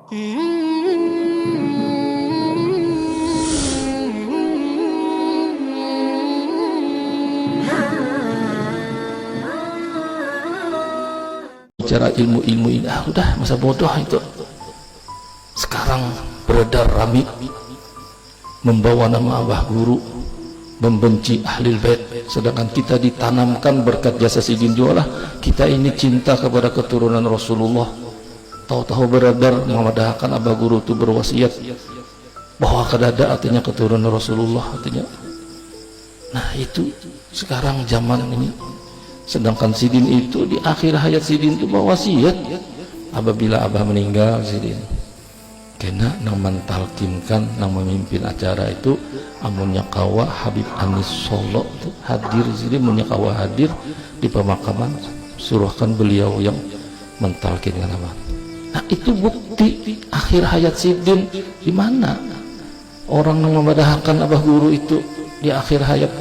Bicara ilmu-ilmu ini, udah masa bodoh itu. Sekarang beredar rame membawa nama Abah Guru, membenci Ahlul Bait, sedangkan kita ditanamkan berkat jasa Sidin Jualah, kita ini cinta kepada keturunan Rasulullah. Tahu-tahu beredar memadahkan Abah Guru itu berwasiat bahwa kedada artinya keturunan Rasulullah artinya. Nah itu sekarang zaman ini. Sedangkan Sidin itu di akhir hayat Sidin itu berwasiat apabila Abah meninggal Sidin kena nang mentalkinkan nang memimpin acara itu amunnya kawa Habib Anis Solo itu hadir Sidin, amunnya kawa hadir di pemakaman suruhkan beliau yang mentalkinkan Abah. Nah itu bukti akhir hayat Sidin. Di mana orang yang memadahkan Abah Guru itu di akhir hayat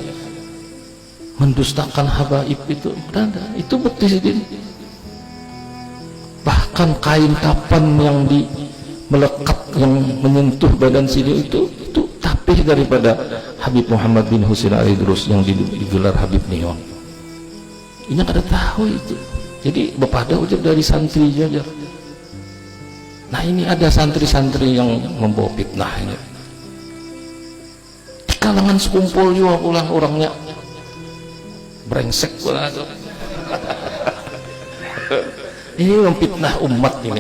mendustakan habaib itu berada, itu bukti Sidin. Bahkan kain kapan yang melekat yang menyentuh badan Sidin itu tapih daripada Habib Muhammad bin Husain Al-Idrus yang digelar Habib Neon. Ini kada tahu itu. Jadi bepada ujar dari santri aja. Nah ini ada santri-santri yang membawa fitnah ini. Di kalangan sekumpul juga pulang orangnya brengsek pula tuh. Ini memfitnah umat ini.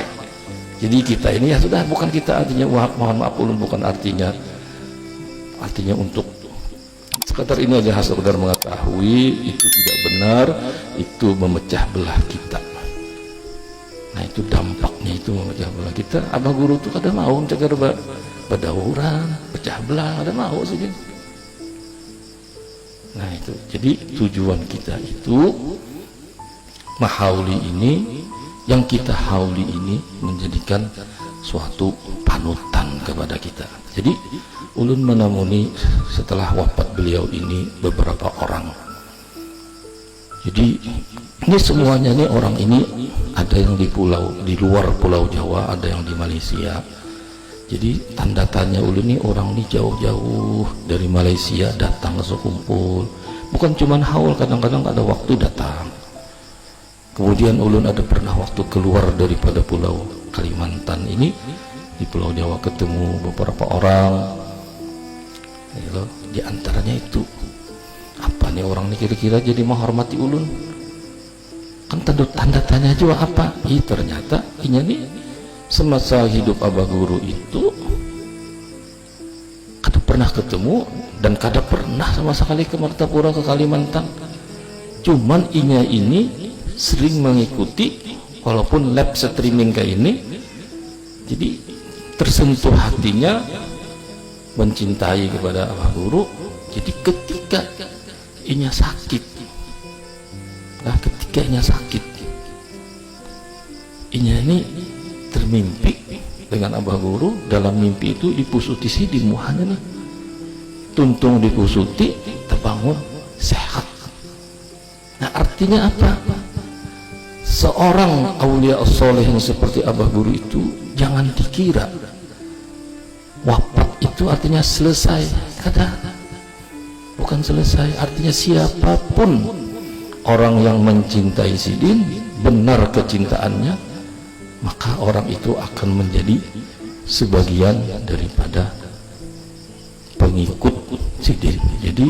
Jadi kita ini ya sudah, bukan kita artinya mohon maaf ulun, bukan artinya untuk sekedar ini aja, sekedar mengetahui itu tidak benar, itu memecah belah kita. Nah itu dampaknya, itu memecah belah kita. Abah Guru tuh kada mau cegar badauran, pecah belah, kada mau sih. Nah itu, jadi tujuan kita itu mahauli ini, yang kita hauli ini menjadikan suatu panutan kepada kita. Jadi ulun menamuni setelah wafat beliau ini beberapa orang. Jadi ini semuanya nih orang ini ada yang di luar pulau Jawa, ada yang di Malaysia. Jadi tanda tanya ulun nih, orang nih jauh-jauh dari Malaysia datang ke sekumpul, bukan cuman haul, kadang-kadang ada waktu datang. Kemudian ulun ada pernah waktu keluar daripada pulau Kalimantan ini, di pulau Jawa ketemu beberapa orang, di antaranya itu apa nih orang nih kira-kira jadi menghormati ulun, kan tanda tanya juga apa? Ternyata ini nih semasa hidup Abah Guru itu kada pernah ketemu dan kada pernah sama sekali ke Martapura, ke Kalimantan. Cuman inya ini sering mengikuti walaupun live streaming kayak ini, jadi tersentuh hatinya, mencintai kepada Abah Guru. Jadi ketika inya sakit, inya ini termimpi dengan Abah Guru. Dalam mimpi itu dipusuti Sidin muhanya nih, tuntung dipusuti, terbangun sehat. Nah artinya apa? Seorang aulia soleh yang seperti Abah Guru itu jangan dikira wafat itu artinya selesai. Kada, bukan selesai. Artinya siapapun orang yang mencintai Sidin, benar kecintaannya, maka orang itu akan menjadi sebagian daripada pengikut Sidin. Jadi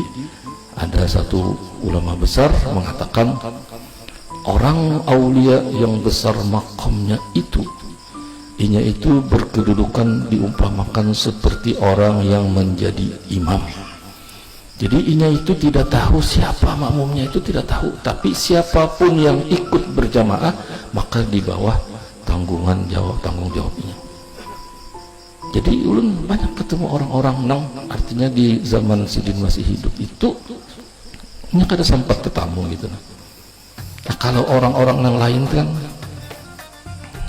ada satu ulama besar mengatakan, orang aulia yang besar makamnya itu, inya itu berkedudukan diumpamakan seperti orang yang menjadi imam. Jadi inya itu tidak tahu siapa makmumnya, itu tidak tahu, tapi siapapun yang ikut berjamaah maka di bawah tanggung jawabnya. Jadi ulun banyak ketemu orang-orang nang artinya di zaman Sidin masih hidup itu nya kada sempat ketemu gitu. Nah, kalau orang-orang yang lain kan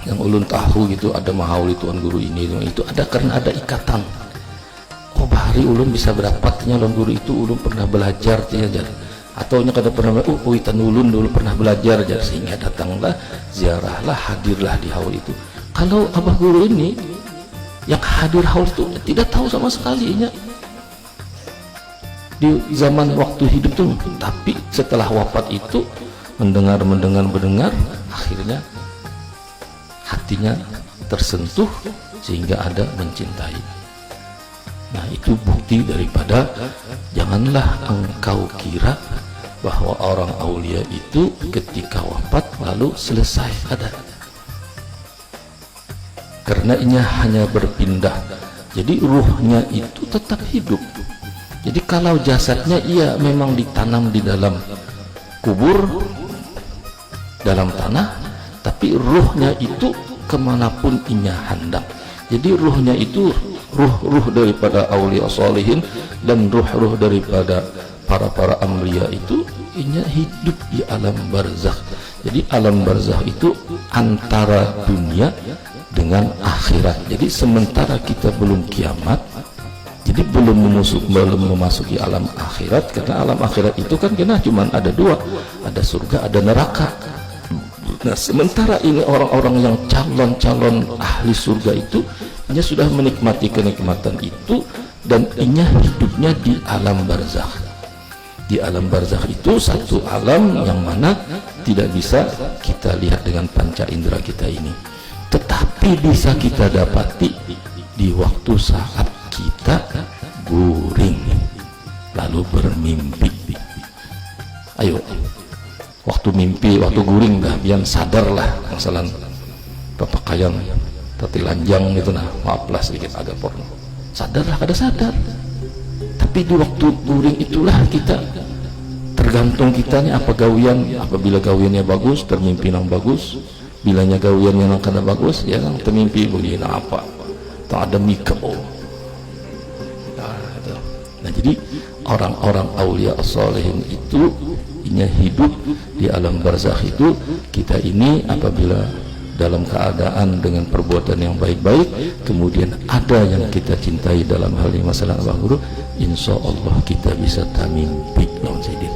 yang ulun tahu gitu, ada mahauli Tuan Guru ini itu ada karena ada ikatan. Oh bahari ulun bisa berapatnya Tuan Guru itu ulun pernah belajar aja, atau nya kada pernah witan ulun dulu pernah belajar aja, sehingga datanglah ziarahlah, hadirlah di haul itu. Kalau Abah Guru ini yang hadir haul itu tidak tahu sama sekali di zaman waktu hidup tuh, tapi setelah wafat itu mendengar, akhirnya hatinya tersentuh sehingga ada mencintai. Nah, itu bukti daripada janganlah engkau kira bahwa orang aulia itu ketika wafat lalu selesai ada, karena ini hanya berpindah. Jadi ruhnya itu tetap hidup. Jadi kalau jasadnya ia memang ditanam di dalam kubur, dalam tanah, tapi ruhnya itu kemanapun inya hendak. Jadi ruhnya itu ruh daripada aulia solihin dan ruh daripada para amlia itu inya hidup di alam barzakh. Jadi alam barzakh itu antara dunia dengan akhirat. Jadi sementara kita belum kiamat, jadi belum memasuki alam akhirat, karena alam akhirat itu kan cuma ada dua, ada surga, ada neraka. Nah, sementara ini orang-orang yang calon ahli surga itu inya sudah menikmati kenikmatan itu, dan inya hidupnya di alam barzakh. Di alam barzakh itu satu alam yang mana tidak bisa kita lihat dengan panca indera kita ini, tetapi bisa kita dapati di waktu saat kita guring lalu bermimpi. Ayo, waktu mimpi, waktu guring dah biar sadarlah masalah papakayang tati lanjang gitu, nah maaflah sedikit agak porno, sadarlah kada sadar. Tapi di waktu guring itulah kita tergantung kitanya apa gawian. Apabila gawiannya bagus termimpi yang bagus, bilanya gawian yang kada bagus ya kan termimpi begini apa tak ada mikro. Nah, jadi orang-orang aulia as-salihin itu inya hidup di alam barzakh itu. Kita ini apabila dalam keadaan dengan perbuatan yang baik-baik, kemudian ada yang kita cintai dalam hal ini masalah Abah Guru, insya Allah kita bisa tamimpi lawan Sayyidin.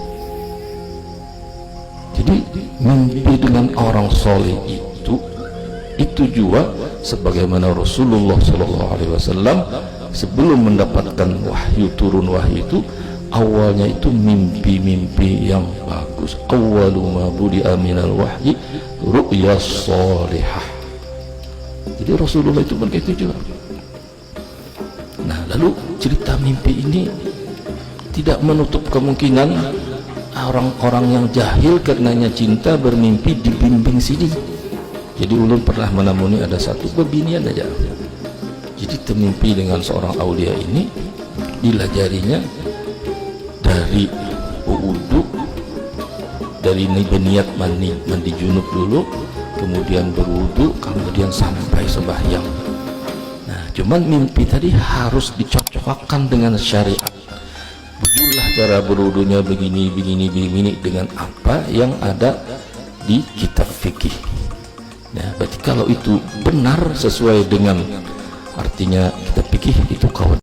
Jadi mimpi dengan orang soleh itu juga sebagaimana Rasulullah SAW sebelum mendapatkan wahyu, turun wahyu itu awalnya itu mimpi-mimpi yang bagus. Awwalu ma budi'a minal wahyi ru'ya sholihah. Jadi Rasulullah itu begitu juga. Nah, lalu cerita mimpi ini tidak menutup kemungkinan orang-orang yang jahil karenanya cinta bermimpi dibimbing sini. Jadi ulun pernah menemui ada satu bebinian aja, jadi termimpi dengan seorang aulia ini, dilajarinya dari wudu, dari berniat mandi junub dulu, kemudian berwudu, kemudian sampai sembahyang. Nah, cuman mimpi tadi harus dicocokkan dengan syariat. Begitulah cara berwudunya begini dengan apa yang ada di kitab fikih. Nah, berarti kalau itu benar sesuai dengan artinya kitab fikih itu kawan.